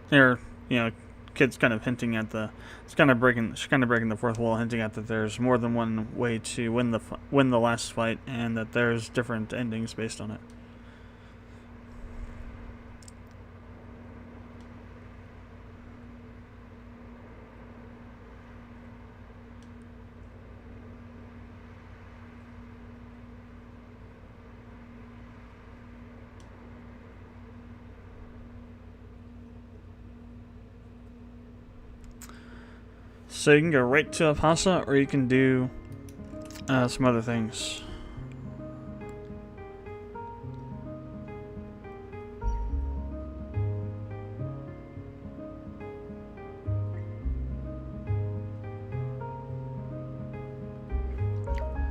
Here, you know, kids kind of hinting at the, she's kind of breaking the fourth wall, hinting at that there's more than one way to win the last fight, and that there's different endings based on it. So you can go right to Apasa, or you can do some other things.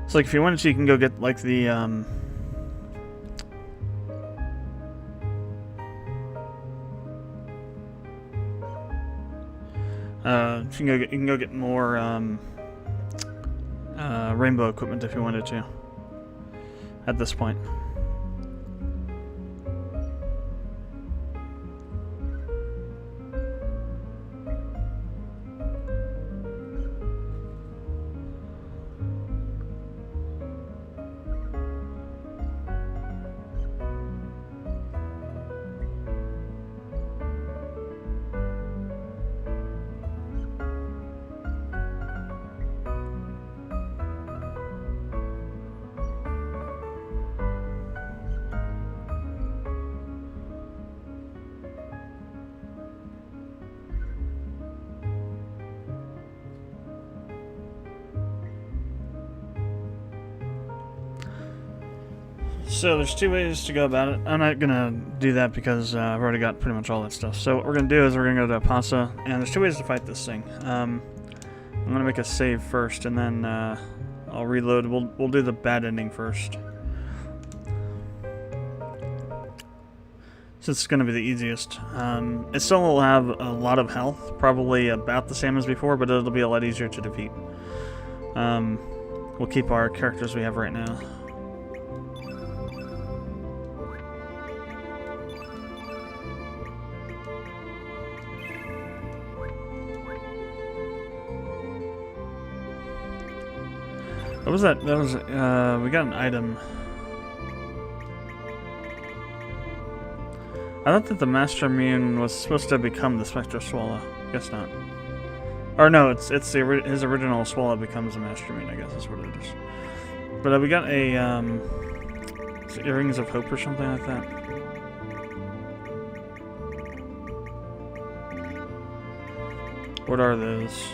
So like if you wanted to, you can go get like the you can go get more rainbow equipment if you wanted to. At this point. So there's two ways to go about it. I'm not gonna do that because I've already got pretty much all that stuff. So what we're gonna do is we're gonna go to Apasa, and there's two ways to fight this thing. I'm gonna make a save first, and then I'll reload. We'll do the bad ending first, since it's gonna be the easiest. It still will have a lot of health, probably about the same as before, but it'll be a lot easier to defeat. We'll keep our characters we have right now. What was that? That was, we got an item. I thought that the Master Immune was supposed to become the Spectre Swallow. Guess not. Or no, it's his original Swallow becomes a Master Immune, I guess is what it is. But we got a, is it Earrings of Hope or something like that? What are those?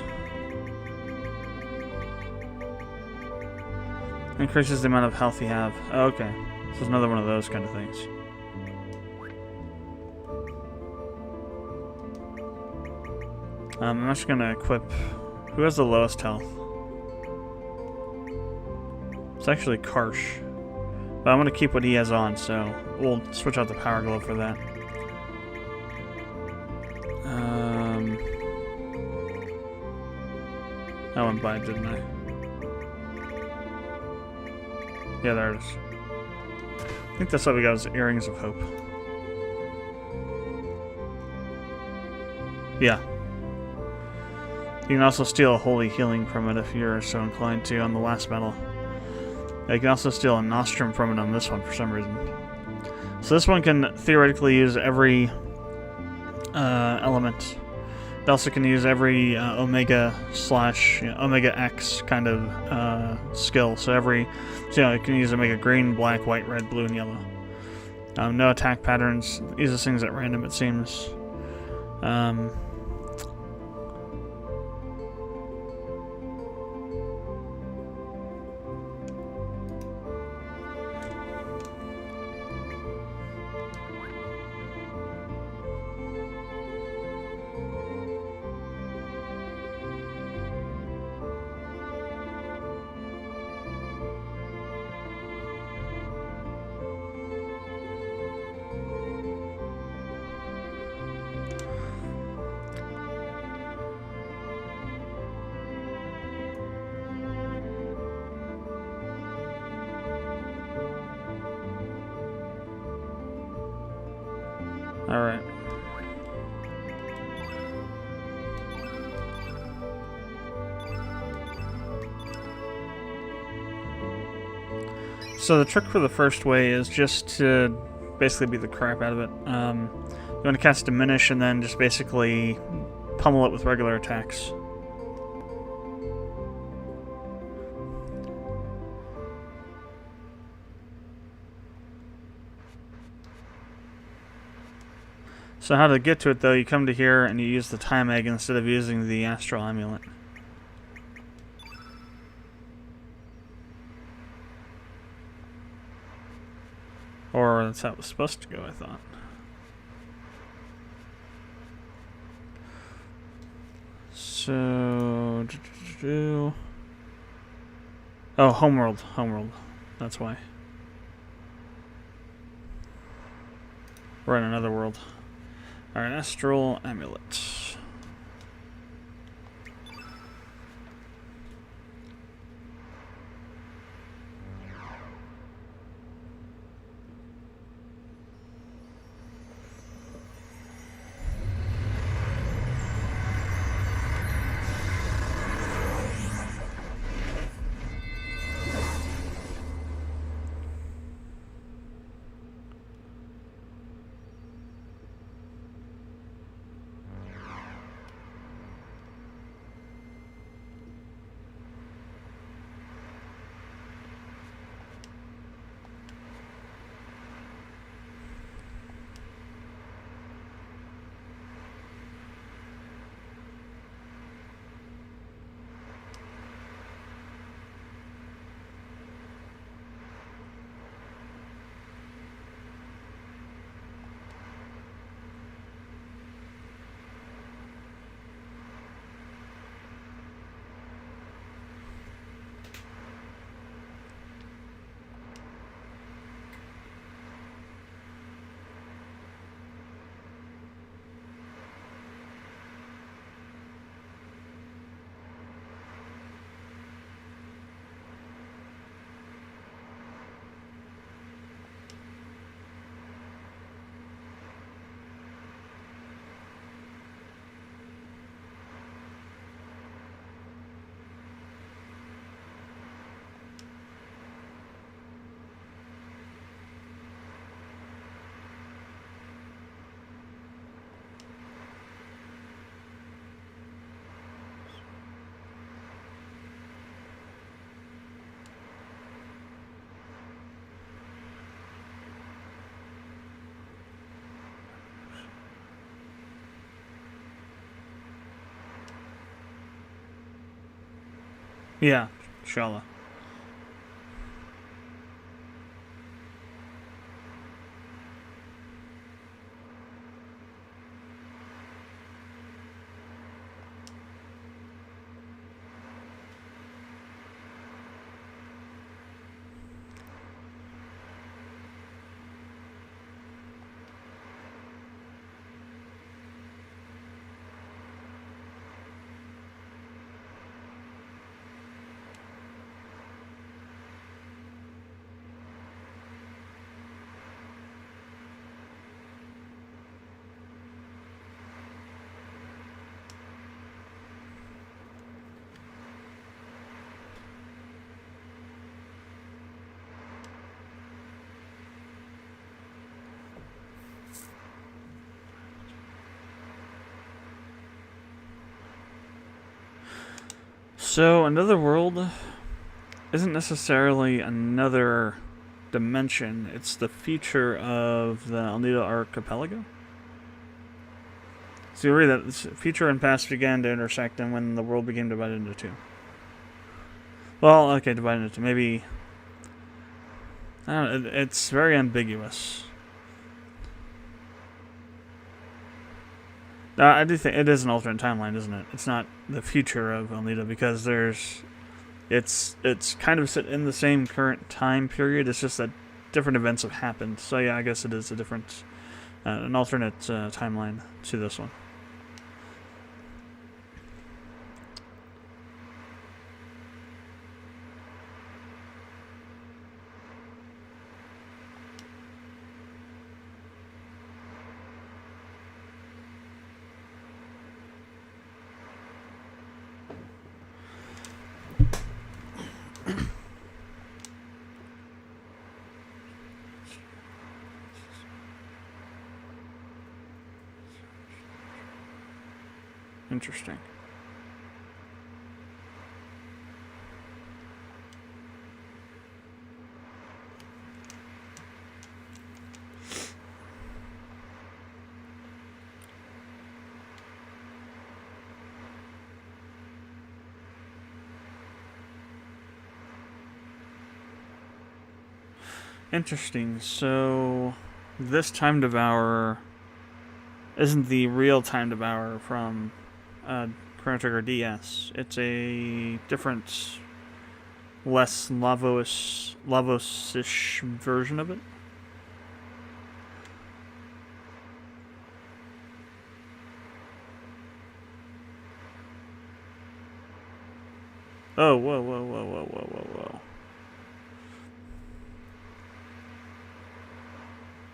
Increases the amount of health you have. Oh, okay. So it's another one of those kind of things. I'm actually gonna equip... Who has the lowest health? It's actually Karsh. But I'm gonna keep what he has on, so we'll switch out the Power Glove for that. I went by it, didn't I? Yeah, there it is. I think that's what we got is Earrings of Hope. Yeah. You can also steal a Holy Healing from it if you're so inclined to on the last battle. You can also steal a Nostrum from it on this one for some reason. So this one can theoretically use every element. It also can use every Omega / Omega X kind of skill. So it can use Omega Green, Black, White, Red, Blue, and Yellow. No attack patterns. It uses things at random, it seems. So the trick for the first way is just to basically beat the crap out of it. You want to cast Diminish and then just basically pummel it with regular attacks. So how to get to it though, you come to here and you use the Time Egg instead of using the Astral Amulet. Or that's how it was supposed to go, I thought. So... Oh, Homeworld. Homeworld. That's why. We're in another world. Alright, Astral Amulet. Yeah, Shala. So, another world isn't necessarily another dimension. It's the future of the Alnida Archipelago. So you read that this future and past began to intersect, and when the world became divided into two. Well, okay, divided into maybe. I don't know, it's very ambiguous. I do think it is an alternate timeline, isn't it? It's not the future of Alnida because it's kind of set in the same current time period. It's just that different events have happened. So yeah, I guess it is a different, an alternate timeline to this one. Interesting. Interesting. So, this time devourer isn't the real time devourer from Chrono Trigger DS. It's a different, less Lavos-ish version of it. Oh, whoa, whoa, whoa, whoa, whoa, whoa, whoa.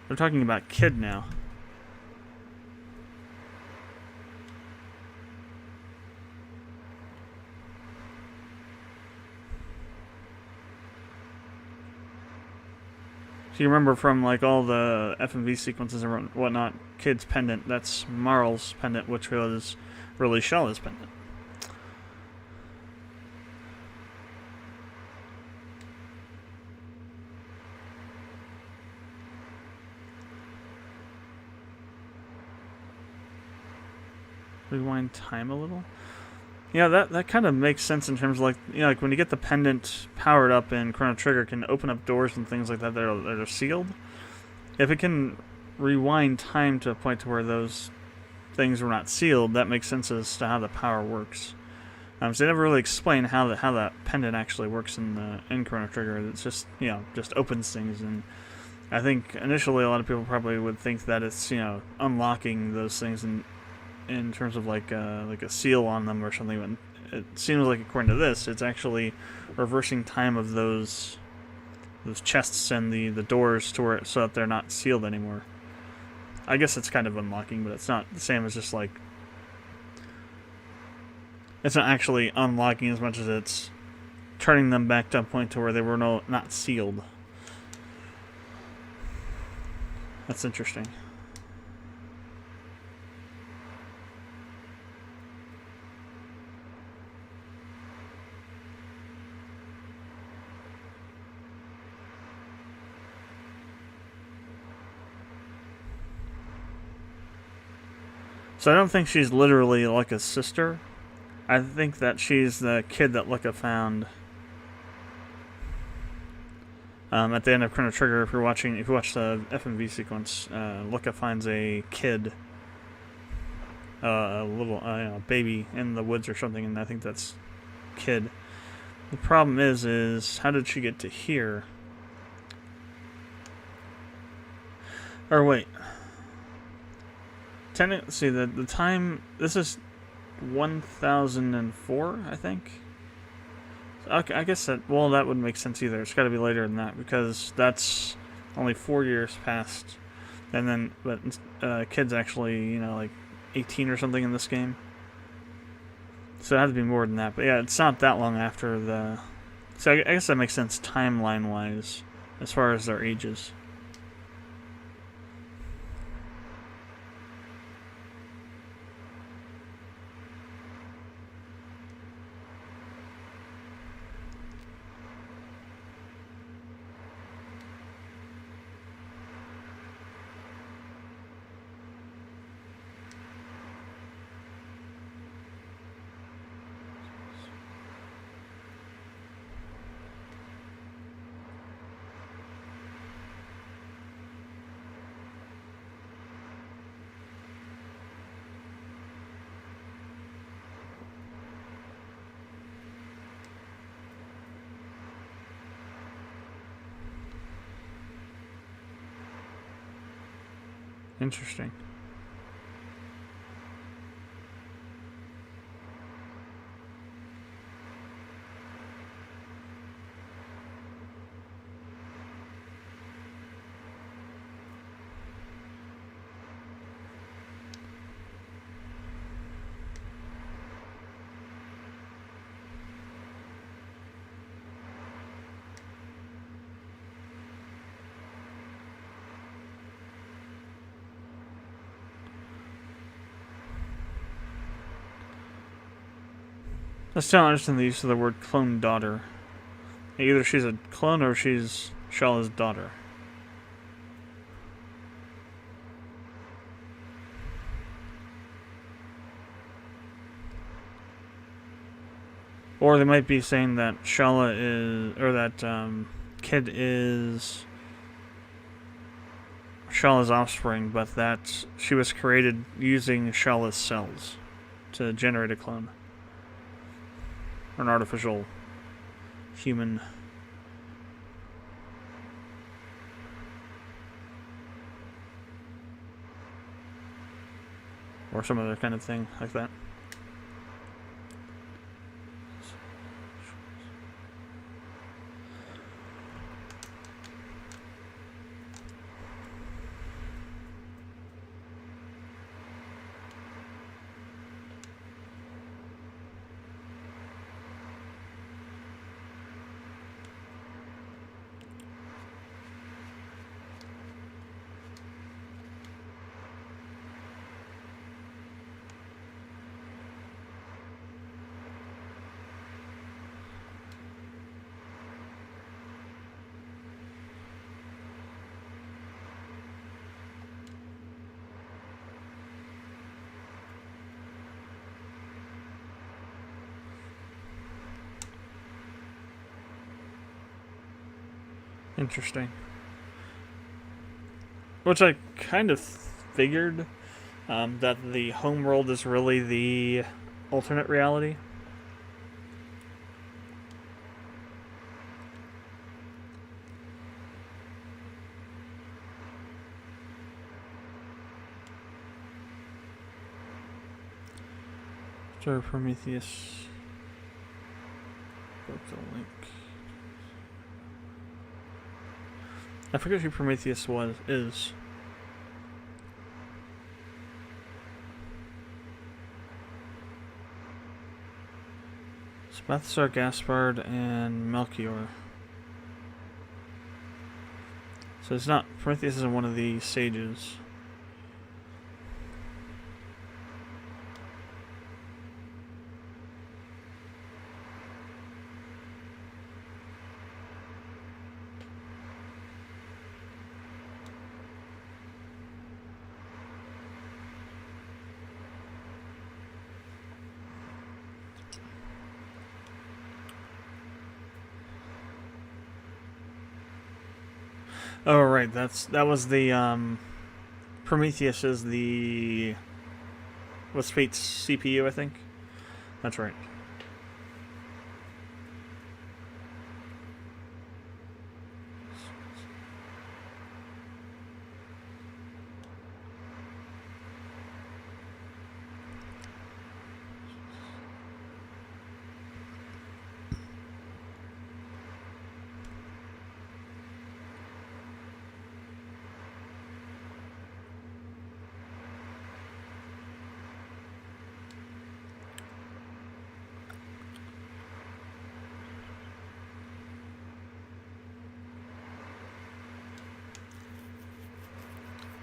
They're talking about Kid now. So you remember from like all the FMV sequences and whatnot, Kid's pendant, that's Marl's pendant, which was really Shala's pendant. Rewind time a little. Yeah, that kind of makes sense in terms of like, you know, like when you get the pendant powered up in Chrono Trigger, it can open up doors and things like that that are sealed. If it can rewind time to a point to where those things were not sealed, that makes sense as to how the power works. So they never really explain how that pendant actually works in Chrono Trigger. It's just, you know, just opens things, and I think initially a lot of people probably would think that it's, you know, unlocking those things in terms of like a seal on them or something. But it seems like, according to this, it's actually reversing time of those chests and the doors to where so that they're not sealed anymore. I guess it's kind of unlocking, but it's not the same as just like, it's not actually unlocking as much as it's turning them back to a point to where they were not sealed. That's interesting. So I don't think she's literally Lucca's sister. I think that she's the kid that Lucca found at the end of Chrono Trigger. If you watch the FMV sequence, Lucca finds a kid, a little baby in the woods or something, and I think that's Kid. The problem is how did she get to here? Or wait. See, the time, this is 1004, I think. Okay, I guess that would make sense either. It's got to be later than that, because that's only 4 years past. And then, but Kid's actually, you know, like 18 or something in this game. So it had to be more than that. But yeah, it's not that long after the... So I guess that makes sense timeline-wise, as far as their ages. Interesting. I still don't understand the use of the word clone daughter. Either she's a clone or she's Shala's daughter. Or they might be saying that Shala is, or that kid is Shala's offspring, but that she was created using Shala's cells to generate a clone. Or an artificial human. Or some other kind of thing like that. Interesting. Which I kind of figured, that the home world is really the alternate reality. Star Prometheus. Book the link. I forget who Prometheus is. It's Balthasar, Gaspard, and Melchior. So it's not, Prometheus isn't one of the sages. Oh right, that was the Prometheus is the what's Fate's CPU, I think. That's right.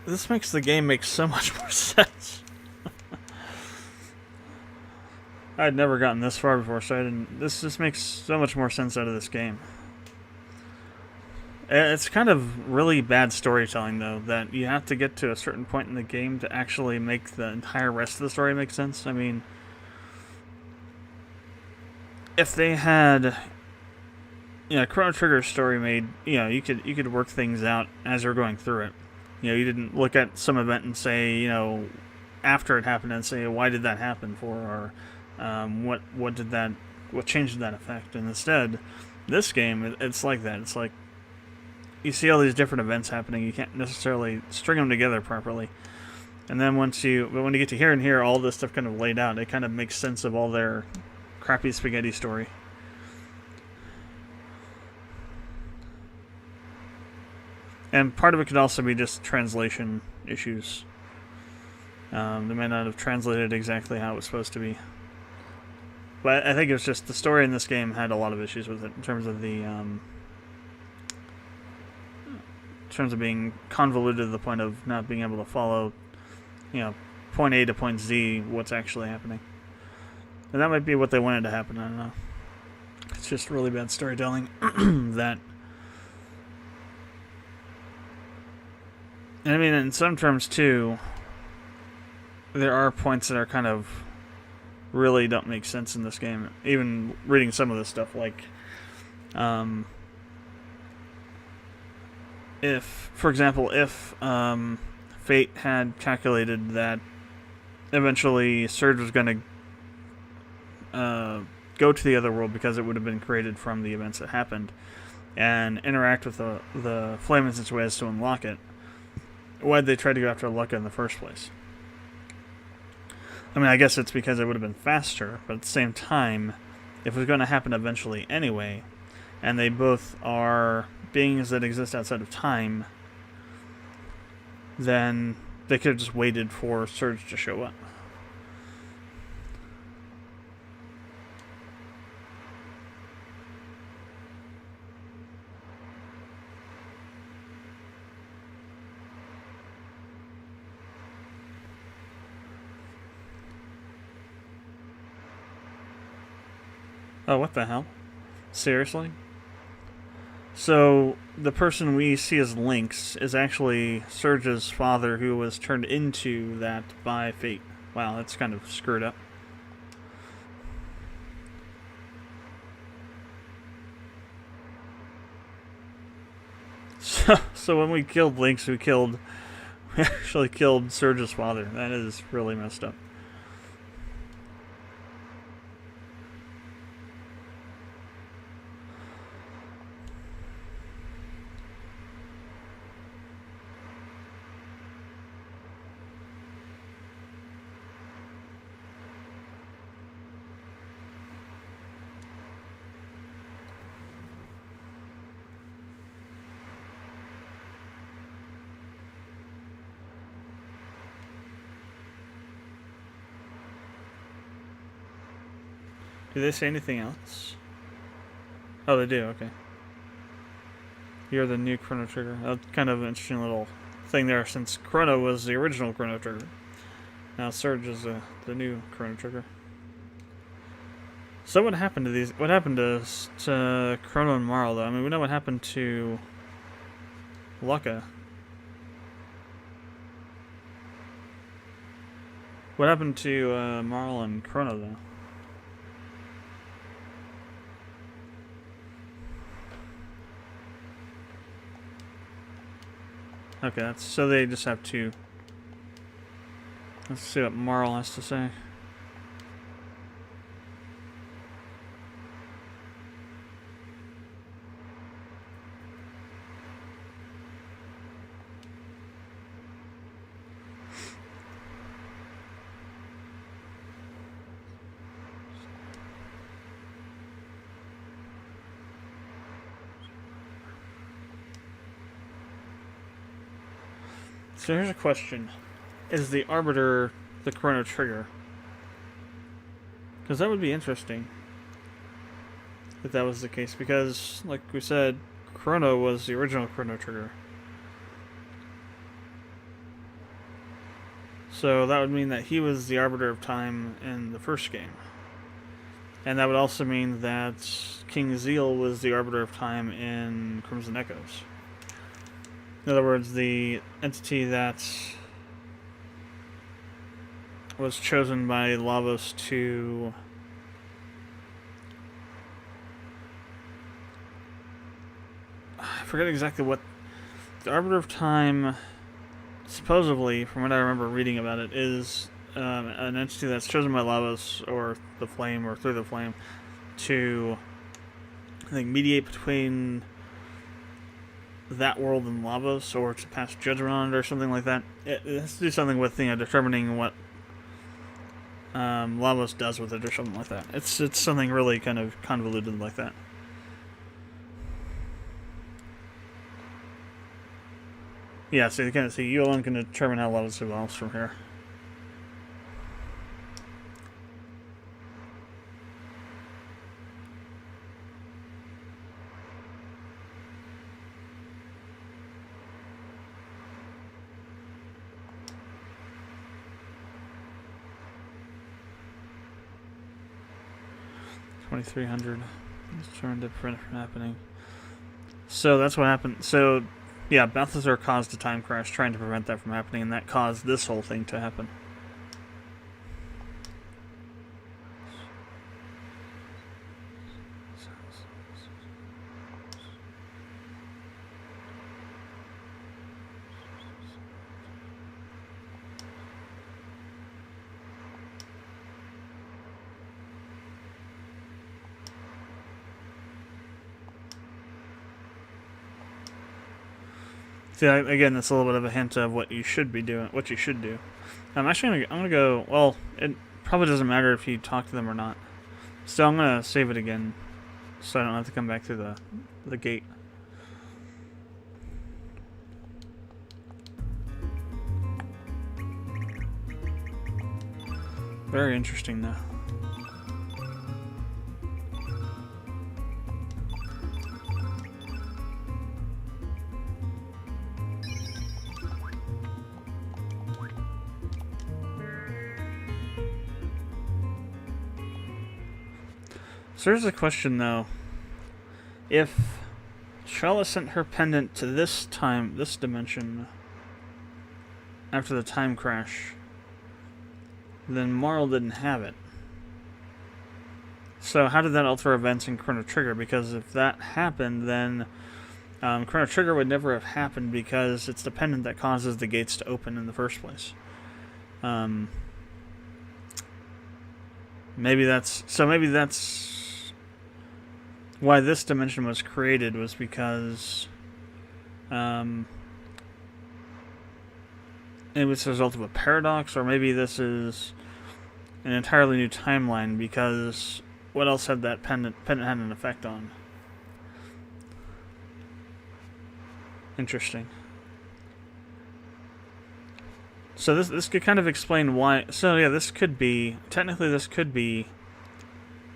This makes the game make so much more sense. I'd never gotten this far before, so I didn't. This just makes so much more sense out of this game. It's kind of really bad storytelling, though, that you have to get to a certain point in the game to actually make the entire rest of the story make sense. I mean, if they had, Chrono Trigger's story made, you could work things out as you're going through it. You didn't look at some event and say, after it happened and say, why did that happen for, or what changed that effect? And instead, this game, it's like that. It's like you see all these different events happening. You can't necessarily string them together properly. And then when you get to here and here, all this stuff kind of laid out, it kind of makes sense of all their crappy spaghetti story. And part of it could also be just translation issues. They may not have translated exactly how it was supposed to be. But I think it was just the story in this game had a lot of issues with it in terms of being convoluted to the point of not being able to follow, point A to point Z, what's actually happening. And that might be what they wanted to happen, I don't know. It's just really bad storytelling that... And I mean, in some terms, too, there are points that are kind of really don't make sense in this game. Even reading some of this stuff, like... if, for example, if Fate had calculated that eventually Surge was going to go to the other world because it would have been created from the events that happened and interact with the flame in such a way as to unlock it, why'd they try to go after Lucca in the first place? I mean, I guess it's because it would have been faster, but at the same time, if it was going to happen eventually anyway, and they both are beings that exist outside of time, then they could have just waited for Surge to show up. Oh, what the hell? Seriously? So, the person we see as Lynx is actually Surge's father, who was turned into that by Fate. Wow, that's kind of screwed up. So when we killed Lynx, we actually killed Surge's father. That is really messed up. Do they say anything else? Oh, they do, okay. You're the new Chrono Trigger. That's kind of an interesting little thing there, since Chrono was the original Chrono Trigger. Now Surge is the new Chrono Trigger. So what happened to these? What happened to Chrono and Marl, though? I mean, we know what happened to Lucca. What happened to Marl and Chrono, though? Okay, so they just have two. Let's see what Marl has to say. So here's a question. Is the Arbiter the Chrono Trigger? Because that would be interesting if that was the case. Because, like we said, Chrono was the original Chrono Trigger. So that would mean that he was the Arbiter of Time in the first game. And that would also mean that King Zeal was the Arbiter of Time in Crimson Echoes. In other words, the entity that was chosen by Lavos to I forget exactly what the Arbiter of Time, supposedly, from what I remember reading about it, is an entity that's chosen by Lavos or the Flame or through the Flame to, I think, mediate between that world and Lavos, or to pass judgment on it, or something like that. It has to do something with, determining what Lavos does with it, or something like that. It's something really kind of convoluted like that. Yeah, so you can see you alone can determine how Lavos evolves from here. 2300. Let's try to prevent it from happening. So that's what happened. So, yeah, Balthazar caused a time crash trying to prevent that from happening, and that caused this whole thing to happen. See, again, that's a little bit of a hint of what you should be doing, what you should do. I'm gonna go. Well, it probably doesn't matter if you talk to them or not. So I'm gonna save it again, so I don't have to come back through the gate. Very interesting, though. So here's a question, though. If Shala sent her pendant to this dimension, after the time crash, then Marl didn't have it. So how did that alter events in Chrono Trigger? Because if that happened, then Chrono Trigger would never have happened because it's the pendant that causes the gates to open in the first place. Maybe that's why this dimension was created, was because it was a result of a paradox, or maybe this is an entirely new timeline, because what else had that pendant had an effect on? Interesting. So this could kind of explain why. So yeah, this could be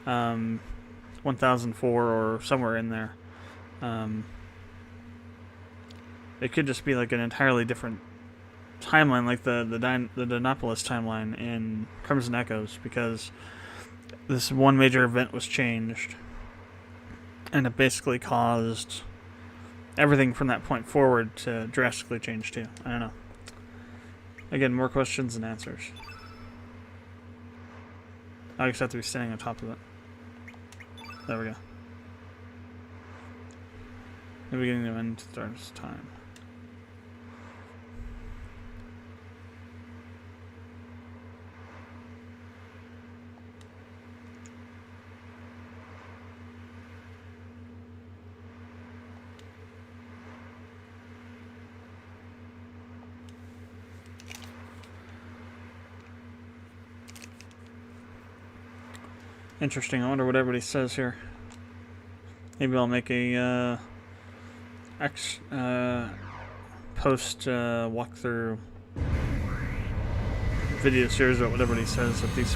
1004 or somewhere in there. It could just be like an entirely different timeline, like the Dinopolis timeline in Crimson Echoes, because this one major event was changed, and it basically caused everything from that point forward to drastically change too. I don't know. Again, more questions than answers. I just have to be standing on top of it. There we go. The beginning of end starts time. Interesting. I wonder what everybody says here. Maybe I'll make a post walkthrough video series about what everybody says at these